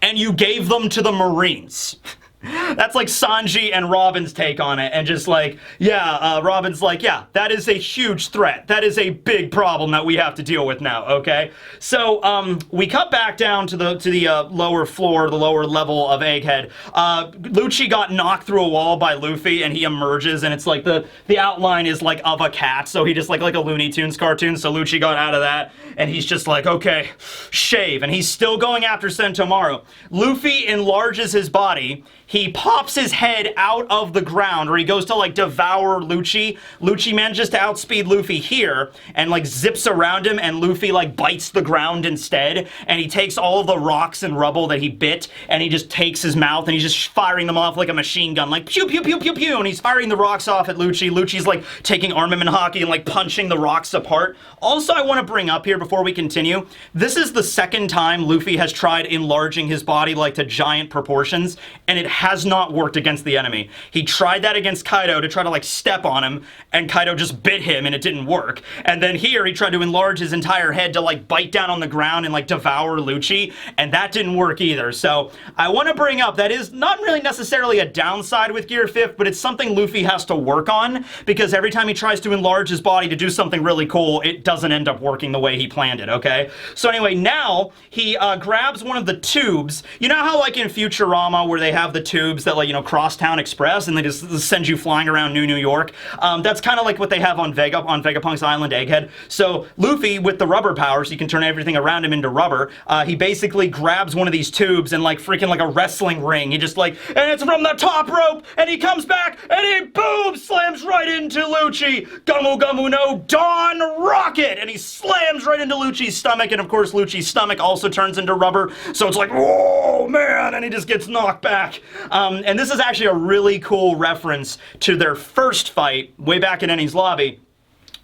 [SPEAKER 1] and you gave them to the Marines. That's like Sanji and Robin's take on it, and just like, yeah, Robin's like, yeah, that is a huge threat. That is a big problem that we have to deal with now, okay? So, we cut back down to the lower floor, the lower level of Egghead. Lucci got knocked through a wall by Luffy, and he emerges, and it's like the outline is like of a cat, so he just like a Looney Tunes cartoon, so Lucci got out of that, and he's just like, okay, shave, and he's still going after Sentomaru. Luffy enlarges his body. He pops his head out of the ground, or he goes to like devour Lucci. Lucci manages to outspeed Luffy here, and like zips around him, and Luffy like bites the ground instead, and he takes all of the rocks and rubble that he bit, and he just takes his mouth, and he's just firing them off like a machine gun, like pew pew pew pew pew, and he's firing the rocks off at Lucci. Lucci's like taking armament hockey and like punching the rocks apart. Also, I want to bring up here before we continue, this is the second time Luffy has tried enlarging his body like to giant proportions, and it has not worked against the enemy. He tried that against Kaido to try to like step on him, and Kaido just bit him and it didn't work. And then here he tried to enlarge his entire head to like bite down on the ground and like devour Lucci, and that didn't work either. So I want to bring up that is not really necessarily a downside with Gear 5th, but it's something Luffy has to work on, because every time he tries to enlarge his body to do something really cool, it doesn't end up working the way he planned it, okay? So anyway, now he grabs one of the tubes. You know how like in Futurama where they have the tubes tubes that, like, you know, Crosstown Express, and they just send you flying around New York. That's kind of like what they have on Vegapunk's island, Egghead. So Luffy, with the rubber powers, he can turn everything around him into rubber. He basically grabs one of these tubes and, like, freaking like a wrestling ring. He just, like, and it's from the top rope, and he comes back, and he, boom, slams right into Lucci. Gumu Gumu no Dawn Rocket! And he slams right into Lucci's stomach, and of course Lucci's stomach also turns into rubber, so it's like, whoa, man, and he just gets knocked back. And this is actually a really cool reference to their first fight way back in Enies Lobby,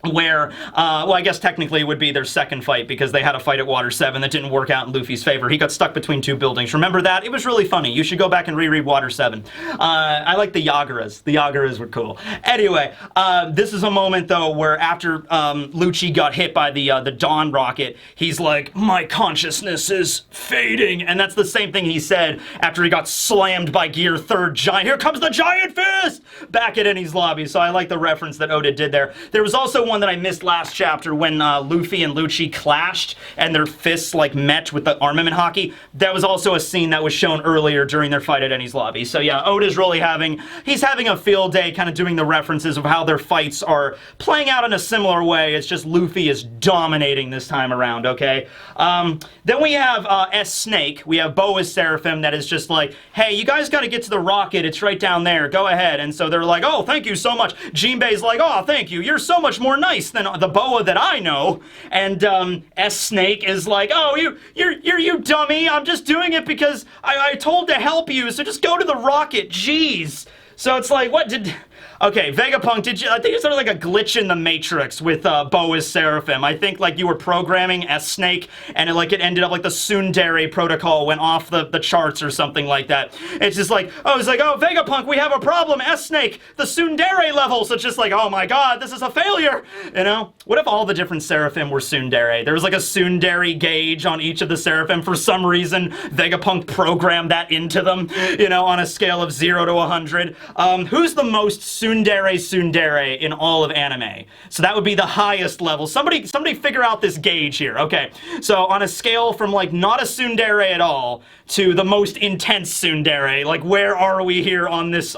[SPEAKER 1] where, well, I guess technically it would be their second fight, because they had a fight at Water 7 that didn't work out in Luffy's favor. He got stuck between two buildings. Remember that? It was really funny. You should go back and reread Water 7. I like the Yagaras. The Yagaras were cool. Anyway, this is a moment, though, where after Lucci got hit by the Dawn Rocket, he's like, my consciousness is fading. And that's the same thing he said after he got slammed by Gear 3rd Giant. Here comes the Giant Fist! Back at Enies Lobby. So I like the reference that Oda did there. There was also one that I missed last chapter when Luffy and Lucci clashed and their fists like met with the armament hockey. That was also a scene that was shown earlier during their fight at Enies Lobby. So yeah, Oda's really having a field day kind of doing the references of how their fights are playing out in a similar way. It's just Luffy is dominating this time around, okay? Then we have S-Snake. We have Boa's Seraphim that is just like, hey, you guys got to get to the rocket. It's right down there. Go ahead. And so they're like, oh, thank you so much. Jinbei's like, oh, thank you. You're so much more nice than the Boa that I know. And S-Snake is like, oh, you dummy. I'm just doing it because I told to help you, so just go to the rocket. Jeez. So it's like, what did... Okay, Vegapunk, I think it's sort of like a glitch in the Matrix with Boa's Seraphim. I think, like, you were programming S-Snake, and it ended up like the Tsundere protocol went off the charts or something like that. It's just like, oh, it's like, oh, Vegapunk, we have a problem, S-Snake, the Tsundere level. So it's just like, oh my god, this is a failure, you know? What if all the different Seraphim were Tsundere? There was like a Tsundere gauge on each of the Seraphim. For some reason, Vegapunk programmed that into them, you know, on a scale of 0 to 100. Who's the most Tsundere in all of anime? So that would be the highest level. Somebody figure out this gauge here. Okay, so on a scale from like not a Tsundere at all to the most intense Tsundere, like where are we here on this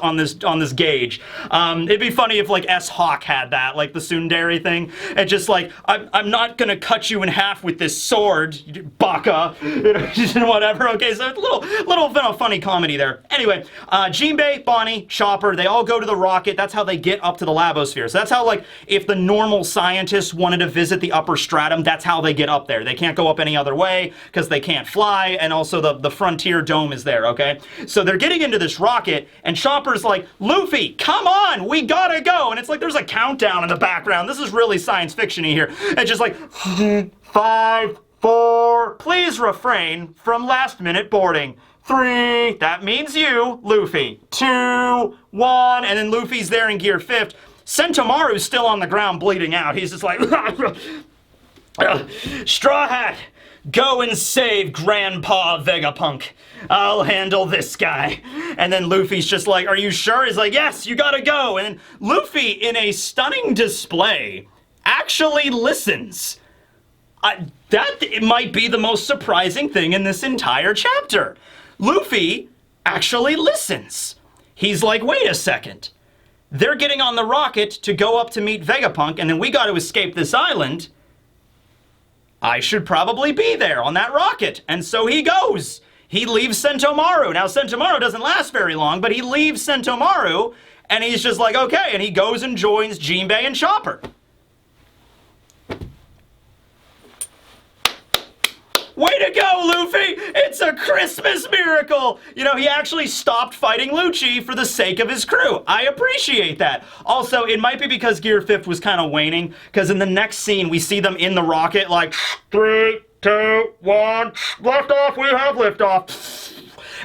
[SPEAKER 1] gauge? It'd be funny if like S-Hawk had that, like the Tsundere thing. It's just like, I'm not gonna cut you in half with this sword, you baka, you know, whatever. Okay, so it's a little funny comedy there. Anyway, Jinbei, Bonnie, Chopper, they all go to the rocket. That's how they get up to the Labosphere. So that's how, like, if the normal scientists wanted to visit the upper stratum, that's how they get up there. They can't go up any other way because they can't fly, and also the Frontier Dome is there, okay? So they're getting into this rocket, and Chopper's like, Luffy, come on, we gotta go! And it's like there's a countdown in the background. This is really science fiction-y here. It's just like, 5, 4, please refrain from last-minute boarding. 3, that means you, Luffy. 2, 1, and then Luffy's there in Gear 5th. Sentomaru's still on the ground bleeding out. He's just like, Straw Hat, go and save Grandpa Vegapunk. I'll handle this guy. And then Luffy's just like, are you sure? He's like, yes, you gotta go. And Luffy, in a stunning display, actually listens. It might be the most surprising thing in this entire chapter. Luffy actually listens. He's like, wait a second. They're getting on the rocket to go up to meet Vegapunk, and then we got to escape this island. I should probably be there on that rocket. And so he goes. He leaves Sentomaru. Now, Sentomaru doesn't last very long, but he leaves Sentomaru, and he's just like, okay, and he goes and joins Jinbei and Chopper. Way to go, Luffy! It's a Christmas miracle! You know, he actually stopped fighting Lucci for the sake of his crew. I appreciate that. Also, it might be because Gear 5th was kind of waning, because in the next scene, we see them in the rocket like, 3, 2, 1, liftoff, we have liftoff.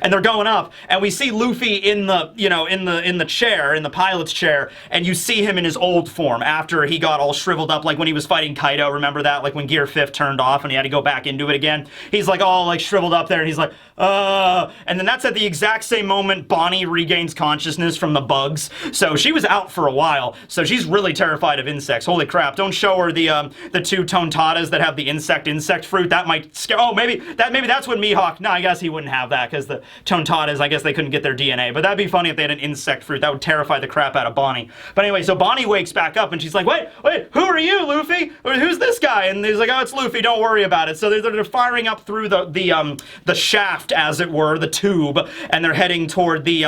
[SPEAKER 1] And they're going up, and we see Luffy in the, you know, in the chair, in the pilot's chair, and you see him in his old form after he got all shriveled up, like when he was fighting Kaido, remember that? Like when Gear 5th turned off and he had to go back into it again. He's like all like shriveled up there, and he's like, and then that's at the exact same moment Bonnie regains consciousness from the bugs. So she was out for a while, so she's really terrified of insects. Holy crap, don't show her the 2 Tontatas that have the insect fruit. That might scare, oh, maybe that's what Mihawk, no, I guess he wouldn't have that, because Tontatas. I guess they couldn't get their DNA, but that'd be funny if they had an insect fruit. That would terrify the crap out of Bonnie. But anyway, so Bonnie wakes back up and she's like, wait, who are you, Luffy? Who's this guy? And he's like, oh, it's Luffy, don't worry about it. So they're firing up through the shaft, as it were, the tube, and they're heading toward the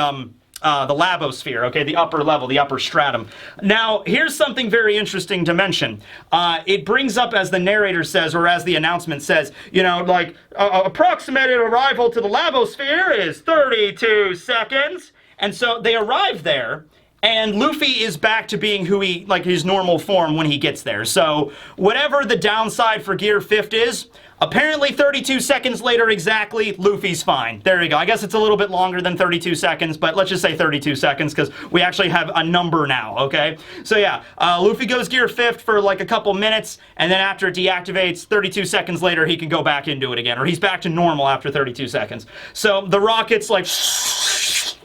[SPEAKER 1] Labosphere, okay, the upper level, the upper stratum. Now, here's something very interesting to mention. It brings up, as the narrator says, or as the announcement says, you know, like, approximated arrival to the Labosphere is 32 seconds. And so they arrive there, and Luffy is back to being who he, like, his normal form when he gets there. So, whatever the downside for Gear 5 is, apparently 32 seconds later exactly, Luffy's fine. There you go. I guess it's a little bit longer than 32 seconds, but let's just say 32 seconds because we actually have a number now, okay? So yeah, Luffy goes Gear 5 for like a couple minutes, and then after it deactivates, 32 seconds later, he can go back into it again, or he's back to normal after 32 seconds. So the rocket's like...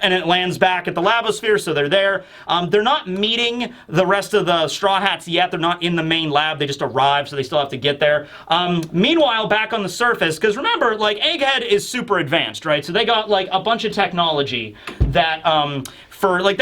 [SPEAKER 1] and it lands back at the Labosphere, so they're there. They're not meeting the rest of the Straw Hats yet. They're not in the main lab. They just arrived, so they still have to get there. Meanwhile, back on the surface, because remember, like, Egghead is super advanced, right? So they got, like, a bunch of technology that,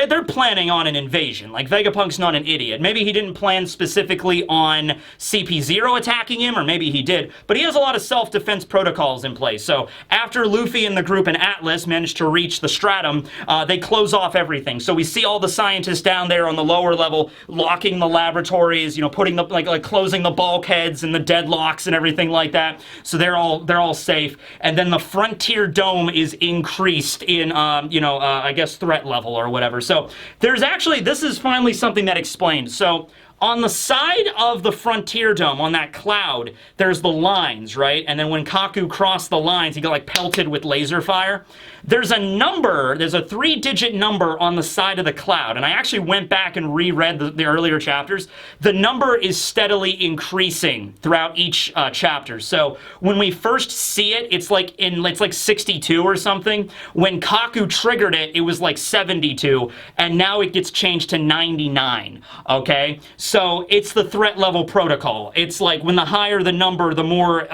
[SPEAKER 1] they're planning on an invasion. Like, Vegapunk's not an idiot. Maybe he didn't plan specifically on CP0 attacking him, or maybe he did, but he has a lot of self-defense protocols in place. So after Luffy and the group and Atlas managed to reach the stratum, they close off everything. So we see all the scientists down there on the lower level locking the laboratories, you know, putting the, like closing the bulkheads and the deadlocks and everything like that. So they're all safe. And then the Frontier Dome is increased in, I guess threat level or whatever. So there's actually, this is finally something that explained. So on the side of the Frontier Dome, on that cloud, there's the lines, right? And then when Kaku crossed the lines, he got like pelted with laser fire. There's a number, there's a 3-digit number on the side of the cloud. And I actually went back and reread the earlier chapters. The number is steadily increasing throughout each chapter. So when we first see it, it's like 62 or something. When Kaku triggered it, it was like 72. And now it gets changed to 99, okay? So it's the threat level protocol. It's like when the higher the number, the more,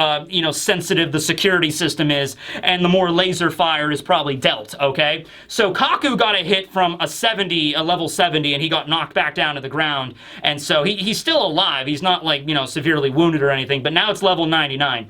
[SPEAKER 1] sensitive the security system is, and the more laser fire is probably dealt, okay? So Kaku got a hit from a level 70, and he got knocked back down to the ground, and so he's still alive. He's not, like, severely wounded or anything, but now it's level 99.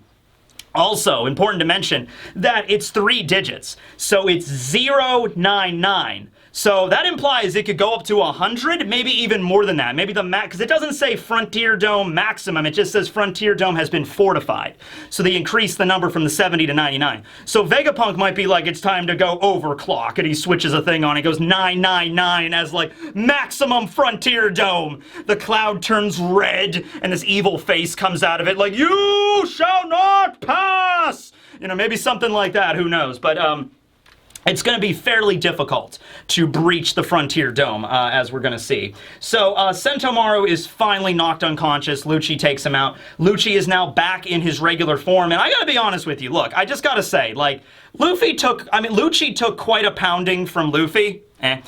[SPEAKER 1] Also, important to mention that it's 3 digits, so it's 099. So that implies it could go up to 100, maybe even more than that. Maybe the max, because it doesn't say Frontier Dome maximum, it just says Frontier Dome has been fortified. So they increase the number from the 70 to 99. So Vegapunk might be like, it's time to go overclock, and he switches a thing on, it goes 999 as like, maximum Frontier Dome. The cloud turns red, and this evil face comes out of it like, you shall not pass! Maybe something like that, who knows, but, it's going to be fairly difficult to breach the Frontier Dome, as we're going to see. So, Sentomaru is finally knocked unconscious. Lucci takes him out. Lucci is now back in his regular form, and I gotta be honest with you. Look, I just gotta say, like, Lucci took quite a pounding from Luffy, and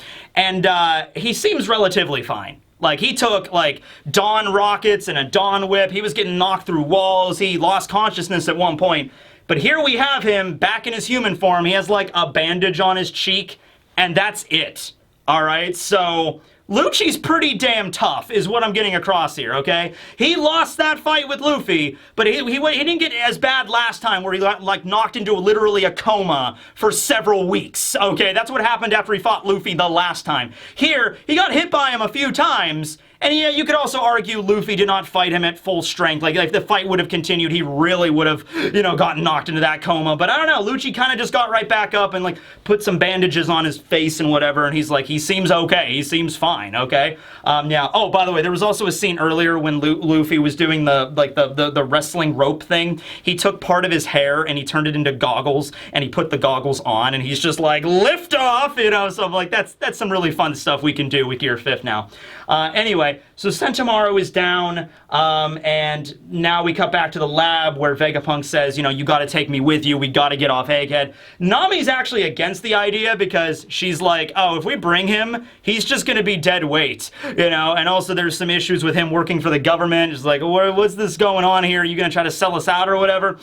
[SPEAKER 1] he seems relatively fine. Like, he took, like, Dawn rockets and a Dawn whip. He was getting knocked through walls. He lost consciousness at one point. But here we have him back in his human form. He has like a bandage on his cheek, and that's it. All right, so Lucci's pretty damn tough is what I'm getting across here, okay? He lost that fight with Luffy, but he didn't get as bad last time where he got like knocked into literally a coma for several weeks, okay? That's what happened after he fought Luffy the last time. Here, he got hit by him a few times, and yeah, you could also argue Luffy did not fight him at full strength. Like, if the fight would have continued, he really would have, gotten knocked into that coma. But I don't know, Lucci kind of just got right back up and, like, put some bandages on his face and whatever, and he's like, he seems okay. He seems fine, okay? Yeah. Oh, by the way, there was also a scene earlier when Luffy was doing the wrestling rope thing. He took part of his hair and he turned it into goggles, and he put the goggles on, and he's just like, lift off, so I'm like, that's some really fun stuff we can do with Gear 5 now. Anyway, anyway, so Sentomaru is down, and now we cut back to the lab where Vegapunk says, you know, you gotta take me with you, we gotta get off Egghead. Nami's actually against the idea because she's like, oh, if we bring him, he's just gonna be dead weight, you know, and also there's some issues with him working for the government. It's like, what's this going on here? Are you gonna try to sell us out or whatever?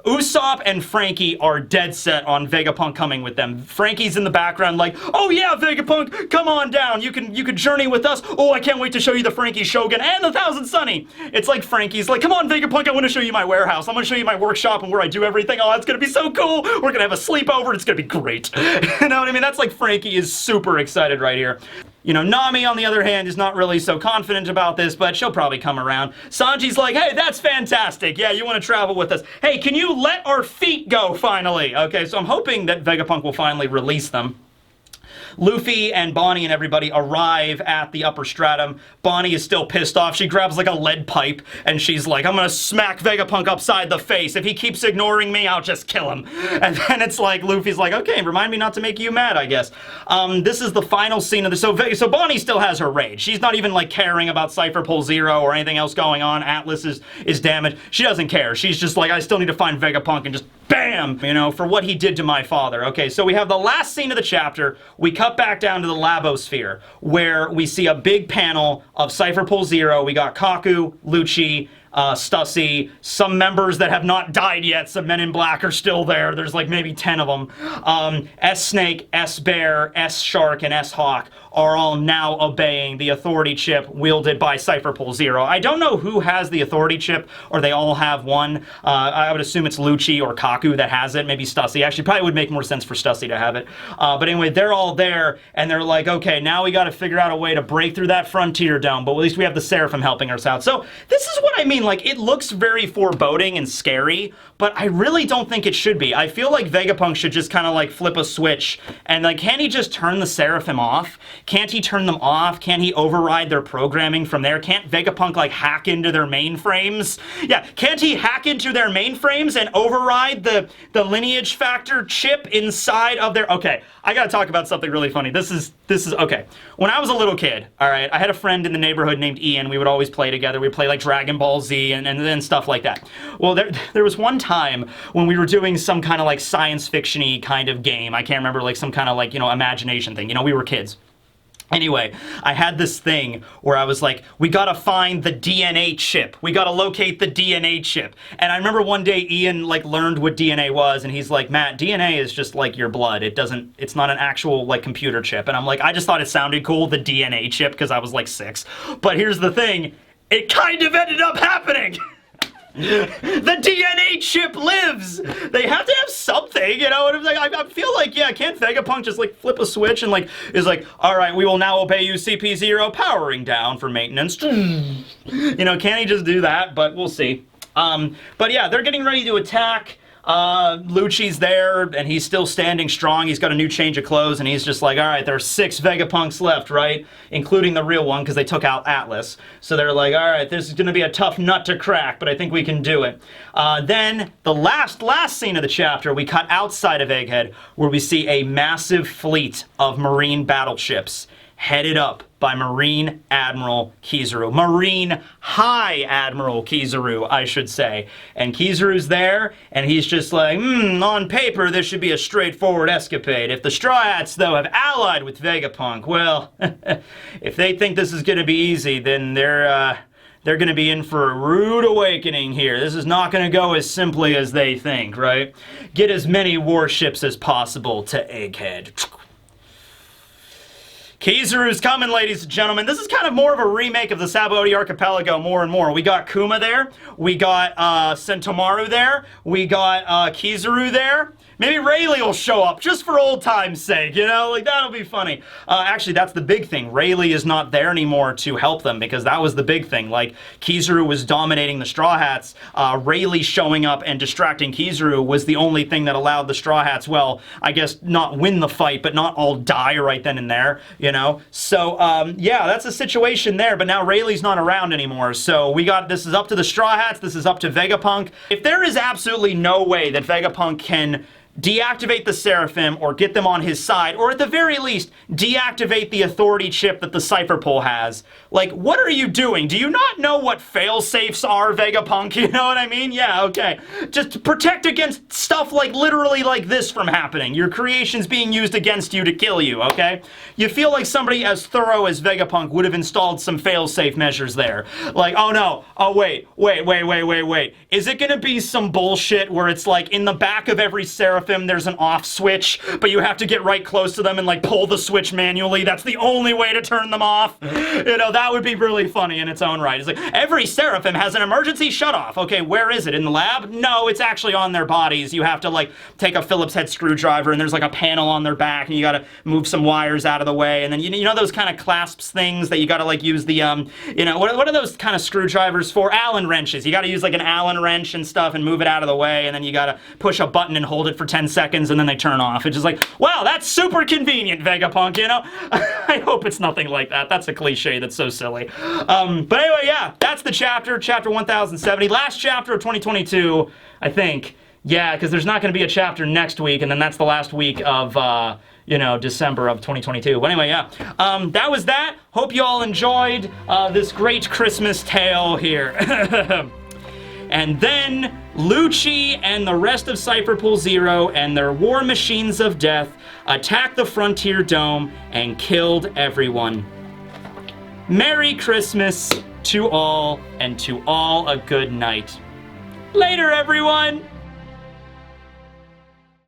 [SPEAKER 1] Usopp and Frankie are dead set on Vegapunk coming with them. Frankie's in the background like, oh yeah, Vegapunk, come on down, you can journey with us. Oh, I can't wait to show you the Frankie Shogun and the Thousand Sunny. It's like Frankie's like, come on, Vegapunk, I want to show you my warehouse. I'm going to show you my workshop and where I do everything. Oh, it's going to be so cool. We're going to have a sleepover. It's going to be great. You know what I mean? That's like Frankie is super excited right here. You know, Nami, on the other hand, is not really so confident about this, but she'll probably come around. Sanji's like, hey, that's fantastic. Yeah, you want to travel with us. Hey, can you let our feet go finally? Okay, so I'm hoping that Vegapunk will finally release them. Luffy and Bonnie and everybody arrive at the upper stratum. Bonnie is still pissed off. She grabs like a lead pipe and she's like, I'm gonna smack Vegapunk upside the face. If he keeps ignoring me, I'll just kill him. And then it's like, Luffy's like, okay, remind me not to make you mad, I guess. This is the final scene of the, so Bonnie still has her rage. She's not even like caring about Cypher Pole Zero or anything else going on. Atlas is damaged. She doesn't care. She's just like, I still need to find Vegapunk and just bam, you know, for what he did to my father. Okay, so we have the last scene of the chapter. We cut back down to the Labosphere, where we see a big panel of Cypher Pole Zero. We got Kaku, Lucci, Stussy, some members that have not died yet, some Men in Black are still there. There's like maybe 10 of them. S-Snake, S-Bear, S-Shark, and S-Hawk are all now obeying the authority chip wielded by Cypher Pole Zero. I don't know who has the authority chip, or they all have one. I would assume it's Lucci or Kaku that has it, maybe Stussy. Actually, probably would make more sense for Stussy to have it. But anyway, they're all there, and they're like, okay, now we gotta figure out a way to break through that frontier dome, but at least we have the Seraphim helping us out. So this is what I mean, like, it looks very foreboding and scary, but I really don't think it should be. I feel like Vegapunk should just kind of like flip a switch, and like, can't he just turn the Seraphim off? Can't he turn them off? Can't he override their programming from there? Can't Vegapunk like hack into their mainframes? Yeah, can't he hack into their mainframes and override the lineage factor chip inside of their... Okay, I gotta talk about something really funny. This is okay. When I was a little kid, all right, I had a friend in the neighborhood named Ian. We would always play together. We'd play like Dragon Ball Z and then stuff like that. Well, there was one time when we were doing some kind of like science fiction-y kind of game. I can't remember, like some kind of like, you know, imagination thing. You know, we were kids. Anyway, I had this thing where I was like, we gotta find the DNA chip. We gotta locate the DNA chip. And I remember one day Ian like learned what DNA was, and he's like, Matt, DNA is just like your blood. It's not an actual like computer chip. And I'm like, I just thought it sounded cool, the DNA chip, because I was like 6. But here's the thing, it kind of ended up happening. The DNA chip lives! They have to have something, you know? And like, I feel like, yeah, can't Vegapunk just like flip a switch and like, is like, alright, we will now obey you, CP0, powering down for maintenance. You know, can he just do that? But we'll see. But yeah, they're getting ready to attack. Lucci's there, and he's still standing strong. He's got a new change of clothes, and he's just like, all right, there are 6 Vegapunks left, right? Including the real one, because they took out Atlas. So they're like, all right, this is going to be a tough nut to crack, but I think we can do it. Then, the last scene of the chapter, we cut outside of Egghead, where we see a massive fleet of marine battleships headed up by Marine Admiral Kizaru. Marine High Admiral Kizaru, I should say. And Kizaru's there, and he's just like, on paper, this should be a straightforward escapade. If the Straw Hats, though, have allied with Vegapunk, well, if they think this is going to be easy, then they're going to be in for a rude awakening here. This is not going to go as simply as they think, right? Get as many warships as possible to Egghead. Kizaru's coming, ladies and gentlemen. This is kind of more of a remake of the Sabaody Archipelago more and more. We got Kuma there. We got Sentomaru there. We got Kizaru there. Maybe Rayleigh will show up, just for old time's sake, you know? Like, that'll be funny. Actually, that's the big thing. Rayleigh is not there anymore to help them, because that was the big thing. Like, Kizaru was dominating the Straw Hats. Rayleigh showing up and distracting Kizaru was the only thing that allowed the Straw Hats, well, I guess not win the fight, but not all die right then and there, you know? So, yeah, that's the situation there, but now Rayleigh's not around anymore. So we got, this is up to the Straw Hats, this is up to Vegapunk. If there is absolutely no way that Vegapunk can deactivate the Seraphim or get them on his side, or at the very least, deactivate the authority chip that the Cypher Pole has. Like, what are you doing? Do you not know what fail-safes are, Vegapunk? You know what I mean? Yeah, okay. Just protect against stuff like literally like this from happening. Your creation's being used against you to kill you, okay? You feel like somebody as thorough as Vegapunk would have installed some fail-safe measures there. Like, oh no, oh wait. Is it gonna be some bullshit where it's like in the back of every Seraphim there's an off switch, but you have to get right close to them and like pull the switch manually? That's the only way to turn them off. You know, that would be really funny in its own right. It's like, every Seraphim has an emergency shutoff. Okay, where is it? In the lab? No, it's actually on their bodies. You have to like take a Phillips head screwdriver and there's like a panel on their back and you gotta move some wires out of the way, and then you know those kind of clasps things that you gotta like use the you know, what are those kind of screwdrivers for? Allen wrenches. You gotta use like an Allen wrench and stuff and move it out of the way, and then you gotta push a button and hold it for 10 seconds and then they turn off. It's just like, wow, that's super convenient, Vegapunk, you know? I hope it's nothing like that. That's a cliche that's so silly. But anyway, yeah, that's the chapter 1070. Last chapter of 2022, I think. Yeah, because there's not going to be a chapter next week, and then that's the last week of, you know, December of 2022. But anyway, yeah, that was that. Hope you all enjoyed this great Christmas tale here. And then Lucci and the rest of Cypher Pool Zero and their war machines of death attacked the Frontier Dome and killed everyone. Merry Christmas to all, and to all a good night. Later, everyone!